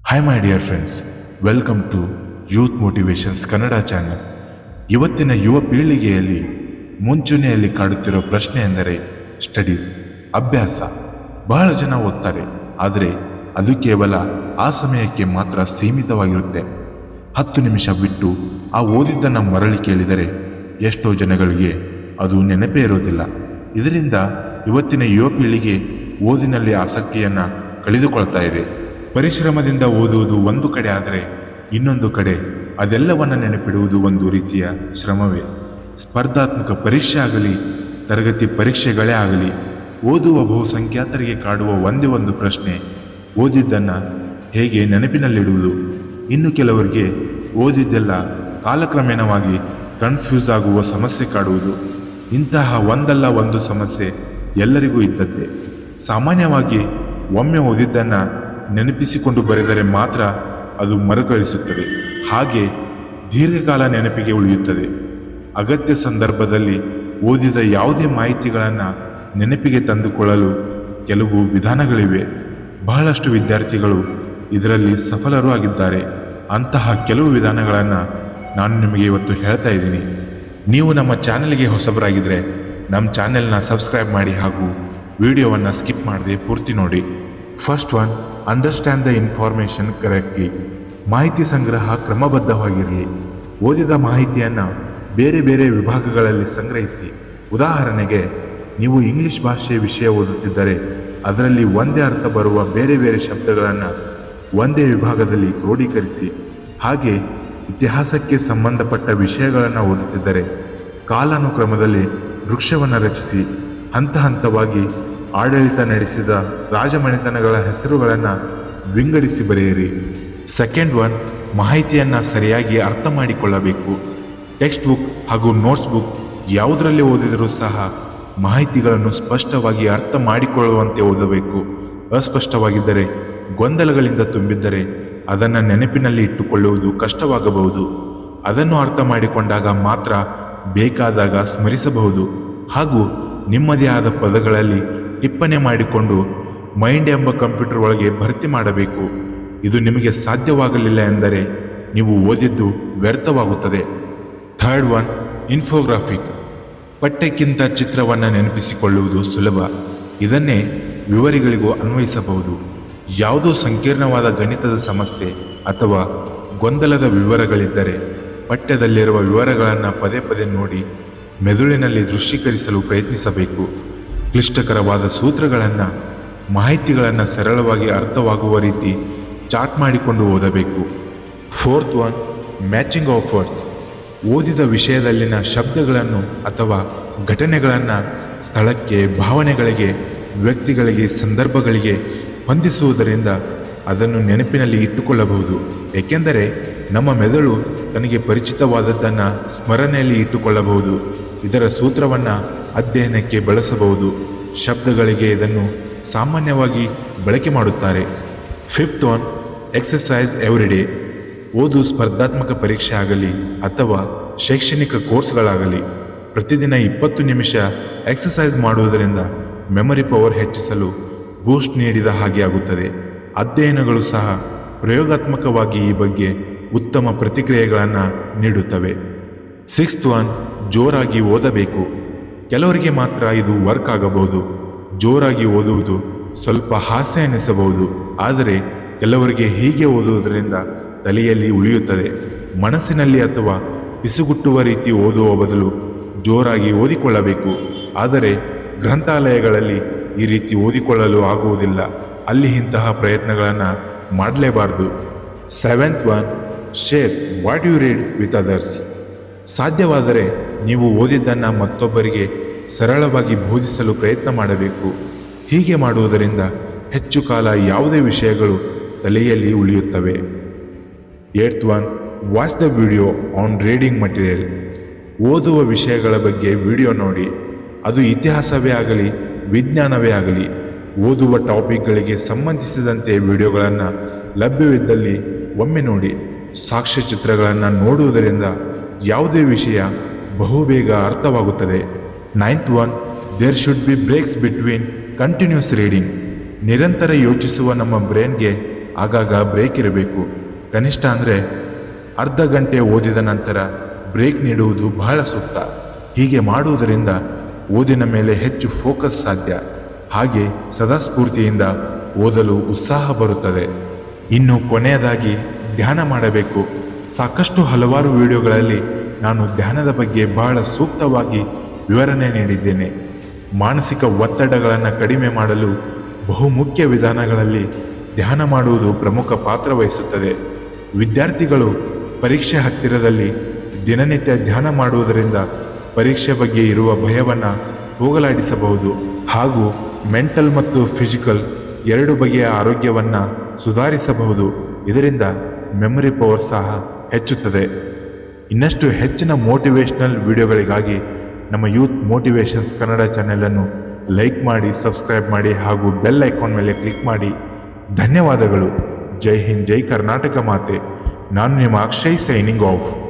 Hi my dear friends, welcome to youth motivations Kannada channel. ಇವತ್ತಿನ ಯುವ ಪೀಳಿಗೆಯಲ್ಲಿ ಮುಂಚೂಣಿಯಲ್ಲಿ ಕಾಡುತ್ತಿರೋ ಪ್ರಶ್ನೆ ಎಂದರೆ ಸ್ಟಡೀಸ್, ಅಭ್ಯಾಸ. ಬಹಳ ಜನ ಓದ್ತಾರೆ, ಆದರೆ ಅದು ಕೇವಲ ಆ ಸಮಯಕ್ಕೆ ಮಾತ್ರ ಸೀಮಿತವಾಗಿರುತ್ತೆ. 10 ನಿಮಿಷ ಬಿಟ್ಟು ಆ ಓದಿದ್ದನ್ನು ಮರಳಿ ಕೇಳಿದರೆ ಎಷ್ಟೋ ಜನಗಳಿಗೆ ಅದು ನೆನಪೇ ಇರೋದಿಲ್ಲ. ಇದರಿಂದ ಇವತ್ತಿನ ಯುವ ಪೀಳಿಗೆ ಓದಿನಲ್ಲಿ ಆಸಕ್ತಿಯನ್ನು ಕಳೆದುಕೊಳ್ತಾ ಇದೆ. ಪರಿಶ್ರಮದಿಂದ ಓದುವುದು ಒಂದು ಕಡೆ ಆದರೆ ಇನ್ನೊಂದು ಕಡೆ ಅದೆಲ್ಲವನ್ನು ನೆನಪಿಡುವುದು ಒಂದು ರೀತಿಯ ಶ್ರಮವೇ. ಸ್ಪರ್ಧಾತ್ಮಕ ಪರೀಕ್ಷೆ ಆಗಲಿ, ತರಗತಿ ಪರೀಕ್ಷೆಗಳೇ ಆಗಲಿ, ಓದುವ ಬಹುಸಂಖ್ಯಾತರಿಗೆ ಕಾಡುವ ಒಂದೇ ಒಂದು ಪ್ರಶ್ನೆ, ಓದಿದ್ದನ್ನು ಹೇಗೆ ನೆನಪಿನಲ್ಲಿಡುವುದು. ಇನ್ನು ಕೆಲವರಿಗೆ ಓದಿದ್ದೆಲ್ಲ ಕಾಲಕ್ರಮೇಣವಾಗಿ ಕನ್ಫ್ಯೂಸ್ ಆಗುವ ಸಮಸ್ಯೆ ಕಾಡುವುದು. ಇಂತಹ ಒಂದಲ್ಲ ಒಂದು ಸಮಸ್ಯೆ ಎಲ್ಲರಿಗೂ ಇದ್ದದ್ದೇ. ಸಾಮಾನ್ಯವಾಗಿ ಒಮ್ಮೆ ಓದಿದ್ದನ್ನು ನೆನಪಿಸಿಕೊಂಡು ಬರೆದರೆ ಮಾತ್ರ ಅದು ಮರುಕಳಿಸುತ್ತದೆ, ಹಾಗೆ ದೀರ್ಘಕಾಲ ನೆನಪಿಗೆ ಉಳಿಯುತ್ತದೆ. ಅಗತ್ಯ ಸಂದರ್ಭದಲ್ಲಿ ಓದಿದ ಯಾವುದೇ ಮಾಹಿತಿಗಳನ್ನು ನೆನಪಿಗೆ ತಂದುಕೊಳ್ಳಲು ಕೆಲವು ವಿಧಾನಗಳಿವೆ. ಬಹಳಷ್ಟು ವಿದ್ಯಾರ್ಥಿಗಳು ಇದರಲ್ಲಿ ಸಫಲರೂ ಆಗಿದ್ದಾರೆ. ಅಂತಹ ಕೆಲವು ವಿಧಾನಗಳನ್ನು ನಾನು ನಿಮಗೆ ಇವತ್ತು ಹೇಳ್ತಾ ಇದ್ದೀನಿ. ನೀವು ನಮ್ಮ ಚಾನೆಲ್ಗೆ ಹೊಸಬರಾಗಿದ್ದರೆ ನಮ್ಮ ಚಾನೆಲ್ನ ಸಬ್ಸ್ಕ್ರೈಬ್ ಮಾಡಿ ಹಾಗೂ ವಿಡಿಯೋವನ್ನು ಸ್ಕಿಪ್ ಮಾಡದೆ ಪೂರ್ತಿ ನೋಡಿ. First one, understand the information correctly. ಮಾಹಿತಿ ಸಂಗ್ರಹ ಕ್ರಮಬದ್ಧವಾಗಿರಲಿ. ಓದಿದ ಮಾಹಿತಿಯನ್ನು ಬೇರೆ ಬೇರೆ ವಿಭಾಗಗಳಲ್ಲಿ ಸಂಗ್ರಹಿಸಿ. ಉದಾಹರಣೆಗೆ, ನೀವು ಇಂಗ್ಲಿಷ್ ಭಾಷೆ ವಿಷಯ ಓದುತ್ತಿದ್ದರೆ ಅದರಲ್ಲಿ ಒಂದೇ ಅರ್ಥ ಬರುವ ಬೇರೆ ಬೇರೆ ಶಬ್ದಗಳನ್ನು ಒಂದೇ ವಿಭಾಗದಲ್ಲಿ ಕ್ರೋಢೀಕರಿಸಿ. ಹಾಗೆ ಇತಿಹಾಸಕ್ಕೆ ಸಂಬಂಧಪಟ್ಟ ವಿಷಯಗಳನ್ನು ಓದುತ್ತಿದ್ದರೆ ಕಾಲಾನುಕ್ರಮದಲ್ಲಿ ವೃಕ್ಷವನ್ನು ರಚಿಸಿ ಹಂತ ಹಂತವಾಗಿ ಆಡಳಿತ ನಡೆಸಿದ ರಾಜಮನೆತನಗಳ ಹೆಸರುಗಳನ್ನು ವಿಂಗಡಿಸಿ ಬರೆಯಿರಿ. ಸೆಕೆಂಡ್ ಒನ್, ಮಾಹಿತಿಯನ್ನು ಸರಿಯಾಗಿ ಅರ್ಥ ಮಾಡಿಕೊಳ್ಳಬೇಕು. ಟೆಕ್ಸ್ಟ್ ಬುಕ್ ಹಾಗೂ ನೋಟ್ಸ್ ಬುಕ್ ಯಾವುದರಲ್ಲಿ ಓದಿದರೂ ಸಹ ಮಾಹಿತಿಗಳನ್ನು ಸ್ಪಷ್ಟವಾಗಿ ಅರ್ಥ ಮಾಡಿಕೊಳ್ಳುವಂತೆ ಓದಬೇಕು. ಅಸ್ಪಷ್ಟವಾಗಿದ್ದರೆ, ಗೊಂದಲಗಳಿಂದ ತುಂಬಿದ್ದರೆ ಅದನ್ನು ನೆನಪಿನಲ್ಲಿ ಇಟ್ಟುಕೊಳ್ಳುವುದು ಕಷ್ಟವಾಗಬಹುದು. ಅದನ್ನು ಅರ್ಥ ಮಾಡಿಕೊಂಡಾಗ ಮಾತ್ರ ಬೇಕಾದಾಗ ಸ್ಮರಿಸಬಹುದು. ಹಾಗೂ ನಿಮ್ಮದೇ ಆದ ಪದಗಳಲ್ಲಿ ಟಿಪ್ಪಣಿ ಮಾಡಿಕೊಂಡು ಮೈಂಡ್ ಎಂಬ ಕಂಪ್ಯೂಟರ್ ಒಳಗೆ ಭರ್ತಿ ಮಾಡಬೇಕು. ಇದು ನಿಮಗೆ ಸಾಧ್ಯವಾಗಲಿಲ್ಲ ಎಂದರೆ ನೀವು ಓದಿದ್ದು ವ್ಯರ್ಥವಾಗುತ್ತದೆ. Third one, infographic. ಪಠ್ಯಕ್ಕಿಂತ ಚಿತ್ರವನ್ನು ನೆನಪಿಸಿಕೊಳ್ಳುವುದು ಸುಲಭ. ಇದನ್ನೇ ವಿವರಿಗಳಿಗೂ ಅನ್ವಯಿಸಬಹುದು. ಯಾವುದೋ ಸಂಕೀರ್ಣವಾದ ಗಣಿತದ ಸಮಸ್ಯೆ ಅಥವಾ ಗೊಂದಲದ ವಿವರಗಳಿದ್ದರೆ ಪಠ್ಯದಲ್ಲಿರುವ ವಿವರಗಳನ್ನು ಪದೇ ಪದೇ ನೋಡಿ ಮೆದುಳಿನಲ್ಲಿ ದೃಶ್ಯೀಕರಿಸಲು ಪ್ರಯತ್ನಿಸಬೇಕು. ಕ್ಲಿಷ್ಟಕರವಾದ ಸೂತ್ರಗಳನ್ನು, ಮಾಹಿತಿಗಳನ್ನು ಸರಳವಾಗಿ ಅರ್ಥವಾಗುವ ರೀತಿ ಚಾರ್ಟ್ ಮಾಡಿಕೊಂಡು ಓದಬೇಕು. Fourth one, matching of words. ಓದಿದ ವಿಷಯದಲ್ಲಿನ ಶಬ್ದಗಳನ್ನು ಅಥವಾ ಘಟನೆಗಳನ್ನು ಸ್ಥಳಕ್ಕೆ, ಭಾವನೆಗಳಿಗೆ, ವ್ಯಕ್ತಿಗಳಿಗೆ, ಸಂದರ್ಭಗಳಿಗೆ ಹೊಂದಿಸುವುದರಿಂದ ಅದನ್ನು ನೆನಪಿನಲ್ಲಿ ಇಟ್ಟುಕೊಳ್ಳಬಹುದು. ಏಕೆಂದರೆ ನಮ್ಮ ಮೆದುಳು ತನಗೆ ಪರಿಚಿತವಾದದ್ದನ್ನು ಸ್ಮರಣೆಯಲ್ಲಿ ಇಟ್ಟುಕೊಳ್ಳಬಹುದು. ಇದರ ಸೂತ್ರವನ್ನು ಅಧ್ಯಯನಕ್ಕೆ ಬಳಸಬಹುದು. ಶಬ್ದಗಳಿಗೆ ಇದನ್ನು ಸಾಮಾನ್ಯವಾಗಿ ಬಳಕೆ ಮಾಡುತ್ತಾರೆ. Fifth one, exercise everyday. ಓದು ಸ್ಪರ್ಧಾತ್ಮಕ ಪರೀಕ್ಷೆ ಆಗಲಿ ಅಥವಾ ಶೈಕ್ಷಣಿಕ ಕೋರ್ಸ್ಗಳಾಗಲಿ ಪ್ರತಿದಿನ 20 ನಿಮಿಷ ಎಕ್ಸಸೈಸ್ ಮಾಡುವುದರಿಂದ ಮೆಮೊರಿ ಪವರ್ ಹೆಚ್ಚಿಸಲು ಬೂಸ್ಟ್ ನೀಡಿದ ಹಾಗೆ ಆಗುತ್ತದೆ. ಅಧ್ಯಯನಗಳು ಸಹ ಪ್ರಯೋಗಾತ್ಮಕವಾಗಿ ಈ ಬಗ್ಗೆ ಉತ್ತಮ ಪ್ರತಿಕ್ರಿಯೆಗಳನ್ನು ನೀಡುತ್ತವೆ. ಸಿಕ್ಸ್ತ್ ಒನ್, ಜೋರಾಗಿ ಓದಬೇಕು. ಕೆಲವರಿಗೆ ಮಾತ್ರ ಇದು ವರ್ಕ್ ಆಗಬಹುದು. ಜೋರಾಗಿ ಓದುವುದು ಸ್ವಲ್ಪ ಹಾಸ್ಯ ಎನಿಸಬಹುದು, ಆದರೆ ಕೆಲವರಿಗೆ ಹೀಗೆ ಓದುವುದರಿಂದ ತಲೆಯಲ್ಲಿ ಉಳಿಯುತ್ತದೆ. ಮನಸ್ಸಿನಲ್ಲಿ ಅಥವಾ ಪಿಸುಗುಟ್ಟುವ ರೀತಿ ಓದುವ ಬದಲು ಜೋರಾಗಿ ಓದಿಕೊಳ್ಳಬೇಕು. ಆದರೆ ಗ್ರಂಥಾಲಯಗಳಲ್ಲಿ ಈ ರೀತಿ ಓದಿಕೊಳ್ಳಲು ಆಗುವುದಿಲ್ಲ. ಅಲ್ಲಿ ಇಂತಹ ಪ್ರಯತ್ನಗಳನ್ನು ಮಾಡಲೇಬಾರದು. Seventh one, share what you read with others. ಸಾಧ್ಯವಾದರೆ ನೀವು ಓದಿದ್ದನ್ನು ಮತ್ತೊಬ್ಬರಿಗೆ ಸರಳವಾಗಿ ಬೋಧಿಸಲು ಪ್ರಯತ್ನ ಮಾಡಬೇಕು. ಹೀಗೆ ಮಾಡುವುದರಿಂದ ಹೆಚ್ಚು ಕಾಲ ಯಾವುದೇ ವಿಷಯಗಳು ತಲೆಯಲ್ಲಿ ಉಳಿಯುತ್ತವೆ. Eighth one, watch the video on reading material. ಓದುವ ವಿಷಯಗಳ ಬಗ್ಗೆ ವಿಡಿಯೋ ನೋಡಿ. ಅದು ಇತಿಹಾಸವೇ ಆಗಲಿ, ವಿಜ್ಞಾನವೇ ಆಗಲಿ. ಓದುವ ಟಾಪಿಕ್ಗಳಿಗೆ ಸಂಬಂಧಿಸಿದಂತೆ ವಿಡಿಯೋಗಳನ್ನು ಲಭ್ಯವಿದ್ದಲ್ಲಿ ಒಮ್ಮೆ ನೋಡಿ. ಸಾಕ್ಷ್ಯಚಿತ್ರಗಳನ್ನು ನೋಡುವುದರಿಂದ ಯಾವುದೇ ವಿಷಯ ಬಹುಬೇಗ ಅರ್ಥವಾಗುತ್ತದೆ. Ninth one, there should be breaks between continuous reading. ನಿರಂತರ ಯೋಚಿಸುವ ನಮ್ಮ ಬ್ರೈನ್ಗೆ ಆಗಾಗ ಬ್ರೇಕ್ ಇರಬೇಕು. ಕನಿಷ್ಠ ಅಂದರೆ ಅರ್ಧ ಗಂಟೆ ಓದಿದ ನಂತರ ಬ್ರೇಕ್ ನೀಡುವುದು ಬಹಳ ಸೂಕ್ತ. ಹೀಗೆ ಮಾಡುವುದರಿಂದ ಓದಿನ ಮೇಲೆ ಹೆಚ್ಚು ಫೋಕಸ್ ಸಾಧ್ಯ. ಹಾಗೆ ಸದಾ ಸ್ಫೂರ್ತಿಯಿಂದ ಓದಲು ಉತ್ಸಾಹ ಬರುತ್ತದೆ. ಇನ್ನು ಕೊನೆಯದಾಗಿ ಧ್ಯಾನ ಮಾಡಬೇಕು. ಸಾಕಷ್ಟು ಹಲವಾರು ವಿಡಿಯೋಗಳಲ್ಲಿ ನಾನು ಧ್ಯಾನದ ಬಗ್ಗೆ ಬಹಳ ಸೂಕ್ತವಾಗಿ ವಿವರಣೆ ನೀಡಿದ್ದೇನೆ. ಮಾನಸಿಕ ಒತ್ತಡಗಳನ್ನು ಕಡಿಮೆ ಮಾಡಲು ಬಹುಮುಖ್ಯ ವಿಧಾನಗಳಲ್ಲಿ ಧ್ಯಾನ ಮಾಡುವುದು ಪ್ರಮುಖ ಪಾತ್ರ ವಹಿಸುತ್ತದೆ. ವಿದ್ಯಾರ್ಥಿಗಳು ಪರೀಕ್ಷೆ ಹತ್ತಿರದಲ್ಲಿ ದಿನನಿತ್ಯ ಧ್ಯಾನ ಮಾಡುವುದರಿಂದ ಪರೀಕ್ಷೆ ಬಗ್ಗೆ ಇರುವ ಭಯವನ್ನು ಹೋಗಲಾಡಿಸಬಹುದು ಹಾಗೂ ಮೆಂಟಲ್ ಮತ್ತು ಫಿಸಿಕಲ್ ಎರಡು ಬಗೆಯ ಆರೋಗ್ಯವನ್ನು ಸುಧಾರಿಸಬಹುದು. ಇದರಿಂದ ಮೆಮೊರಿ ಪವರ್ ಸಹ ಹೆಚ್ಚುತ್ತದೆ. ಇನ್ನಷ್ಟು ಹೆಚ್ಚಿನ ಮೋಟಿವೇಶ್ನಲ್ ವಿಡಿಯೋಗಳಿಗಾಗಿ ನಮ್ಮ ಯೂತ್ ಮೋಟಿವೇಶನ್ಸ್ ಕನ್ನಡ ಚಾನೆಲನ್ನು ಲೈಕ್ ಮಾಡಿ, ಸಬ್ಸ್ಕ್ರೈಬ್ ಮಾಡಿ ಹಾಗೂ ಬೆಲ್ ಐಕಾನ್ ಮೇಲೆ ಕ್ಲಿಕ್ ಮಾಡಿ. ಧನ್ಯವಾದಗಳು. ಜೈ ಹಿಂದ್, ಜೈ ಕರ್ನಾಟಕ ಮಾತೆ. ನಾನು ನಿಮ್ಮ ಅಕ್ಷಯ್ ಸೈನಿಂಗ್ ಆಫ್.